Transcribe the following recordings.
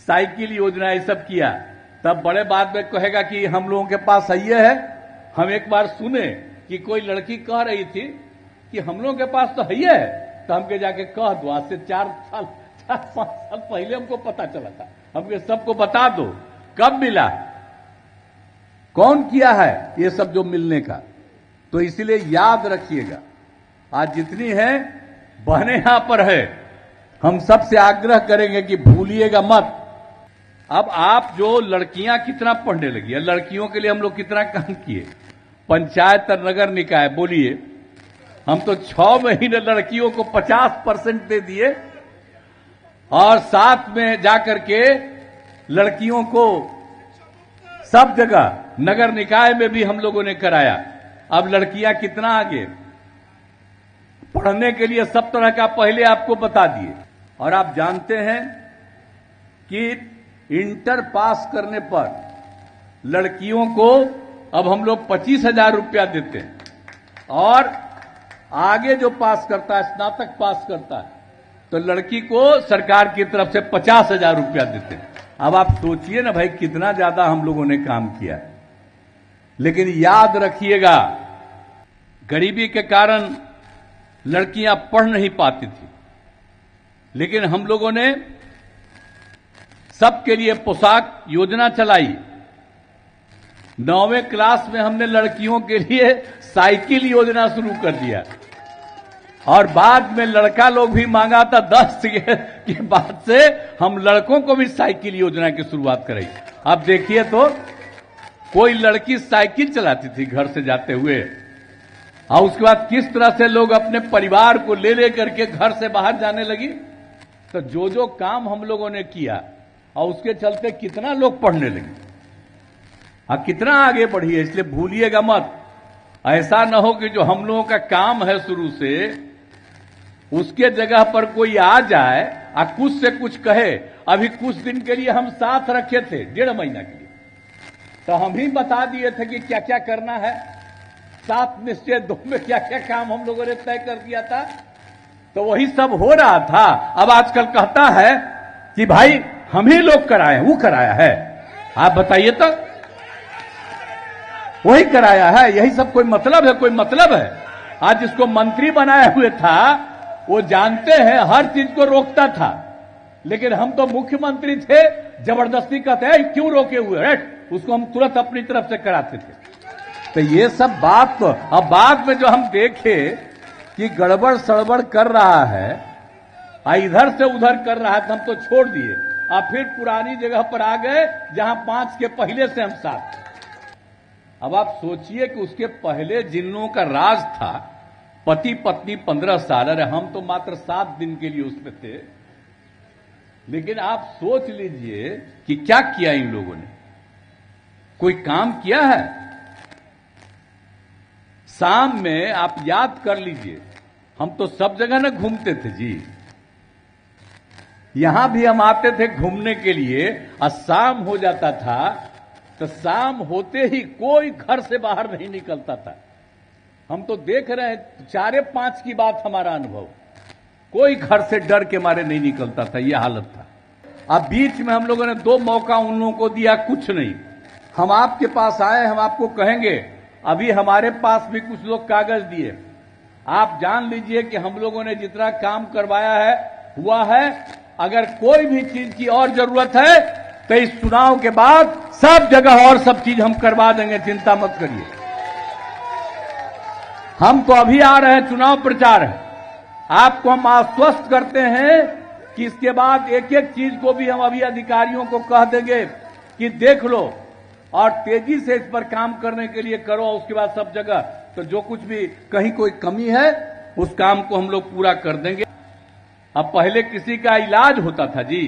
Cycle योजना ये सब किया, तब बड़े बाद में कहेगा कि हम लोगों के पास ये है। हम एक बार सुने कि कोई लड़की कह रही थी कि हम लोगों के पास तो है, तो हमके जाके कह दो। आज से 4-5 साल पहले हमको पता चला था, हमके सबको बता दो कब मिला, कौन किया है ये सब जो मिलने का। तो इसलिए याद रखिएगा, आज जितनी है बहनें यहां पर है, हम सबसे आग्रह करेंगे कि भूलिएगा मत। अब आप जो लड़कियां कितना पढ़ने लगी है, लड़कियों के लिए हम लोग कितना काम किए, पंचायत और नगर निकाय, बोलिए हम तो 6 महीने लड़कियों को 50% दे दिए, और साथ में जाकर के लड़कियों को सब जगह नगर निकाय में भी हम लोगों ने कराया। अब लड़कियां कितना आगे पढ़ने के लिए सब तरह का पहले आपको बता दिए। और आप जानते हैं कि इंटर पास करने पर लड़कियों को अब हम लोग 25,000 रुपया देते हैं, और आगे जो पास करता है, स्नातक पास करता है, तो लड़की को सरकार की तरफ से 50,000 रुपया देते हैं। अब आप सोचिए ना भाई, कितना ज्यादा हम लोगों ने काम किया है। लेकिन याद रखिएगा, गरीबी के कारण लड़कियां पढ़ नहीं पाती थी, लेकिन हम लोगों ने सबके लिए पोशाक योजना चलाई। 9वें क्लास में हमने लड़कियों के लिए साइकिल योजना शुरू कर दिया, और बाद में लड़का लोग भी मांगा था। 10 के बाद से हम लड़कों को भी साइकिल योजना की शुरुआत कराई। अब देखिए तो कोई लड़की साइकिल चलाती थी घर से जाते हुए, और उसके बाद किस तरह से लोग अपने परिवार को ले लेकर के घर से बाहर जाने लगी। तो जो जो काम हम लोगों ने किया, और उसके चलते कितना लोग पढ़ने लगे, और कितना आगे बढ़ी है। इसलिए भूलिएगा मत, ऐसा न हो कि जो हम लोगों का काम है शुरू से, उसके जगह पर कोई आ जाए और कुछ से कुछ कहे। अभी कुछ दिन के लिए हम साथ रखे थे, 1.5 महीना के लिए, तो हम ही बता दिए थे कि क्या क्या करना है। 7 निश्चय 2 में क्या क्या काम हम लोगों ने तय कर दिया था, तो वही सब हो रहा था। अब आजकल कहता है कि भाई हम ही लोग कराए, वो कराया है। आप बताइए तो, वही कराया है, यही सब कोई मतलब है? कोई मतलब है? आज जिसको मंत्री बनाए हुए था, वो जानते हैं हर चीज को रोकता था, लेकिन हम तो मुख्यमंत्री थे, जबरदस्ती कहते हैं क्यों रोके हुए, उसको हम तुरंत अपनी तरफ से कराते थे। तो ये सब बात तो अब बाद में जो हम देखे कि गड़बड़ सड़बड़ कर रहा है, इधर से उधर कर रहा है, तो हम तो छोड़ दिए, और फिर पुरानी जगह पर आ गए जहां 5 के पहले से हम साथ। अब आप सोचिए कि उसके पहले जिन लोगों का राज था, पति पत्नी 15 साल, अरे हम तो मात्र 7 दिन के लिए उसमें थे। लेकिन आप सोच लीजिए कि क्या किया इन लोगों ने, कोई काम किया है? शाम में आप याद कर लीजिए, हम तो सब जगह ना घूमते थे जी, यहां भी हम आते थे घूमने के लिए, और शाम हो जाता था तो शाम होते ही कोई घर से बाहर नहीं निकलता था। हम तो देख रहे हैं 4-5 की बात, हमारा अनुभव, कोई घर से डर के मारे नहीं निकलता था, यह हालत था। अब बीच में हम लोगों ने 2 मौका उन लोगों को दिया, कुछ नहीं। हम आपके पास आए, हम आपको कहेंगे, अभी हमारे पास भी कुछ लोग कागज दिए, आप जान लीजिए कि हम लोगों ने जितना काम करवाया है हुआ है। अगर कोई भी चीज की और जरूरत है तो इस चुनाव के बाद सब जगह और सब चीज हम करवा देंगे, चिंता मत करिए। हम तो अभी आ रहे हैं, चुनाव प्रचार है, आपको हम आश्वस्त करते हैं कि इसके बाद एक एक चीज को भी हम अभी अधिकारियों को कह देंगे कि देख लो, और तेजी से इस पर काम करने के लिए करो। उसके बाद सब जगह तो जो कुछ भी कहीं कोई कमी है, उस काम को हम लोग पूरा कर देंगे। अब पहले किसी का इलाज होता था जी,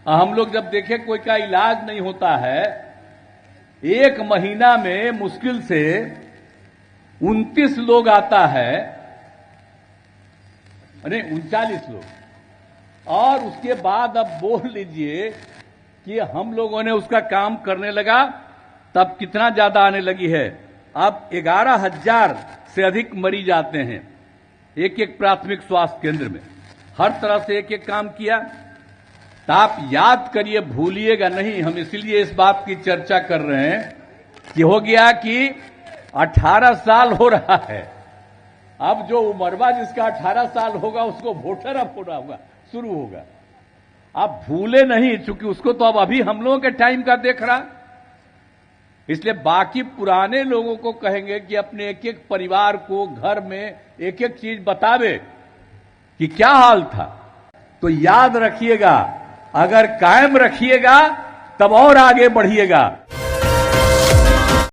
हम लोग जब देखे कोई का इलाज नहीं होता है, 1 महीना में मुश्किल से 29 लोग आता है, अरे 39 लोग, और उसके बाद अब बोल लीजिए कि हम लोगों ने उसका काम करने लगा, तब कितना ज्यादा आने लगी है। अब 11,000 से अधिक मरीज आते हैं एक एक प्राथमिक स्वास्थ्य केंद्र में, हर तरह से एक एक काम किया। तो आप याद करिए, भूलिएगा नहीं। हम इसलिए इस बात की चर्चा कर रहे हैं कि हो गया कि 18 साल हो रहा है, अब जो उमरवा जिसका 18 साल होगा उसको वोटर अब होना होगा, शुरू होगा। आप भूले नहीं, चूंकि उसको तो अब अभी हम लोगों के टाइम का देख रहा, इसलिए बाकी पुराने लोगों को कहेंगे कि अपने एक एक परिवार को घर में एक एक चीज बतावे कि क्या हाल था। तो याद रखिएगा, अगर कायम रखिएगा तब और आगे बढ़िएगा।